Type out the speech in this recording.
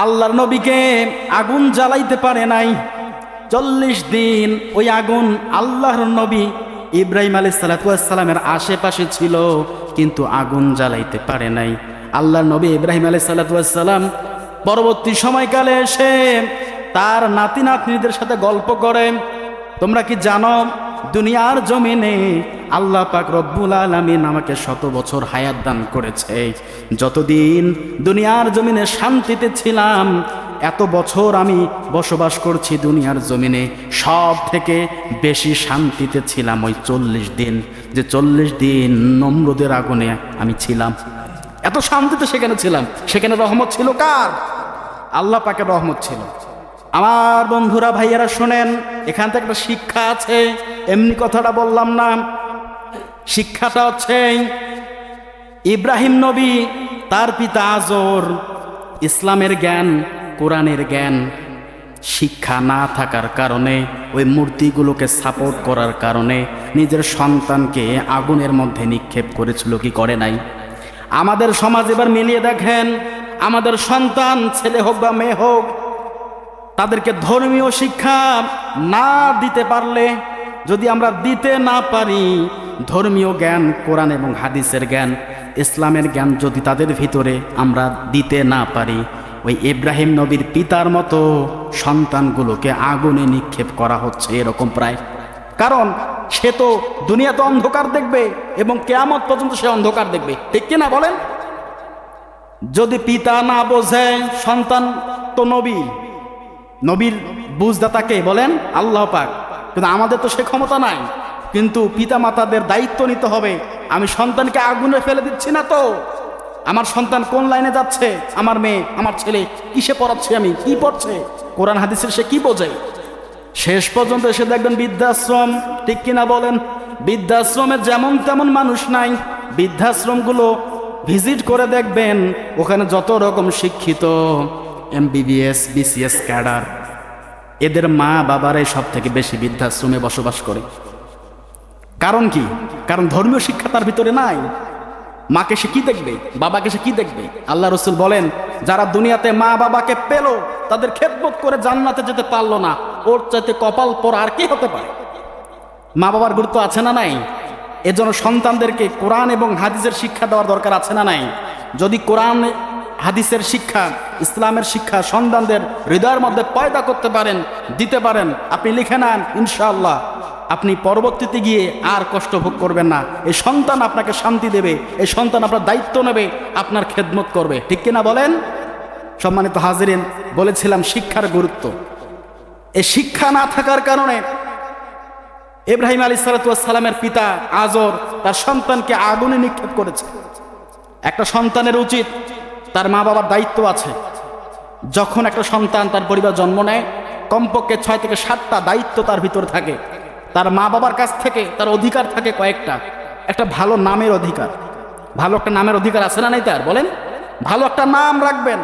আল্লাহর নবীকে আগুন জ্বালাইতে পারে নাই। 40 দিন ওই আগুন আল্লাহর নবী ইব্রাহিম আলাইহিস সালামের আশেপাশে ছিল, কিন্তু আগুন জ্বালাইতে পারে নাই। আল্লাহর নবী ইব্রাহিম আলাইহিস সালাম পরবর্তী সময়কালে এসে তার নাতি নাতনিদের সাথে গল্প করে, তোমরা কি জানো দুনিয়ার জমিনে আল্লাহ পাক রব্বুল আলামিন আমাকে 100 বছর হায়াত দান করেছে। যতদিন দুনিয়ার জমিনে শান্তিতে ছিলাম, এত বছর আমি বসবাস করছি দুনিয়ার জমিনে, সব থেকে বেশি শান্তিতে ছিলাম ওই 40 দিন, যে 40 দিন নমরুদের আগুনে আমি ছিলাম। এত শান্তিতে সেখানে ছিলাম। সেখানে রহমত ছিল কার? আল্লাহ পাকের রহমত ছিল। আমার বন্ধুরা, ভাইয়েরা শোনেন, এখান থেকে একটা শিক্ষা আছে, এমনি কথাটা বললাম না। শিক্ষাটা হচ্ছে ইব্রাহিম নবী, তার পিতা আজর ইসলামের জ্ঞান, কোরআনের জ্ঞান শিক্ষা না থাকার কারণে, ওই মূর্তিগুলোকে সাপোর্ট করার কারণে নিজের সন্তানকে আগুনের মধ্যে নিক্ষেপ করেছিল, কি করে নাই? আমাদের সমাজ এবার মিলিয়ে দেখেন, আমাদের সন্তান ছেলে হোক বা মেয়ে হোক, তাদেরকে ধর্মীয় শিক্ষা না দিতে পারলে, যদি আমরা দিতে না পারি ধর্মীয় জ্ঞান, কোরআন এবং হাদিসের জ্ঞান, ইসলামের জ্ঞান যদি তাদের ভিতরে আমরা দিতে না পারি, ওই ইব্রাহিম নবীর পিতার মতো সন্তানগুলোকে আগুনে নিক্ষেপ করা হচ্ছে এরকম প্রায়। কারণ সে তো দুনিয়াতে অন্ধকার দেখবে এবং কিয়ামত পর্যন্ত সে অন্ধকার দেখবে, ঠিক কিনা বলেন? যদি পিতা না বোঝে, সন্তান তো নবীর বুঝদাতাকে বলেন আল্লাহ পাক, কিন্তু আমাদের তো সে ক্ষমতা নাই। কিন্তু পিতা মাতাদের দায়িত্ব নিতে হবে। আমি সন্তানকে আগুনে ফেলে দিচ্ছি না তো, আমার সন্তান কোন লাইনে যাচ্ছে, আমার মেয়ে, আমার ছেলে কিসে পড়াচ্ছি, আমি কি পড়ছে, কোরআন হাদিসের সে কি বোঝে। শেষ পর্যন্ত এসে দেখবেন বৃদ্ধাশ্রম, ঠিক কিনা বলেন? বৃদ্ধাশ্রমে যেমন তেমন মানুষ নাই। বৃদ্ধাশ্রমগুলো ভিজিট করে দেখবেন, ওখানে যত রকম শিক্ষিত MBBS BCS ক্যাডার, এদের মা বাবারাই সব থেকে বেশি বৃদ্ধাশ্রমে বসবাস করে। কারণ কি? কারণ ধর্মীয় শিক্ষা তার ভিতরে নাই। মাকে সে কি দেখবে, বাবাকে সে কি দেখবে? আল্লাহ রসুল বলেন, যারা দুনিয়াতে মা বাবাকে পেল, তাদের খেদমত করে জান্নাতে যেতে পারলো না, ওর চাইতে কপাল পর আর কি হতে পারে? মা বাবার গুরুত্ব আছে না নাই? এজন্য সন্তানদেরকে কোরআন এবং হাদিসের শিক্ষা দেওয়ার দরকার আছে না নাই? যদি কোরআন হাদিসের শিক্ষা, ইসলামের শিক্ষা সন্তানদের হৃদয়ের মধ্যে পয়দা করতে পারেন, দিতে পারেন, আপনি লিখে নেন, ইনশাআল্লাহ আপনি পরবর্তীতে গিয়ে আর কষ্ট ভোগ করবেন না। এই সন্তান আপনাকে শান্তি দেবে, এই সন্তান আপনার দায়িত্ব নেবে, আপনার খেদমত করবে, ঠিক কিনা বলেন? সম্মানিত হাজিরিন, বলেছিলাম শিক্ষার গুরুত্ব। এই শিক্ষা না থাকার কারণে ইব্রাহিম আলাইহিস সালামের পিতা আজর তার সন্তানকে আগুনে নিক্ষেপ করেছে। একটা সন্তানের উচিত, তার মা বাবার দায়িত্ব আছে। যখন একটা সন্তান তার পরিবার জন্ম নেয়, কমপক্ষে 6 থেকে 7টা দায়িত্ব তার ভিতর থাকে। তার মা বাবার কাছ থেকে তার অধিকার থাকে কয়েকটা। একটা ভালো নামের অধিকার, ভালো একটা নামের অধিকার আছে না নাই তার? বলেন, ভালো একটা নাম রাখবেন।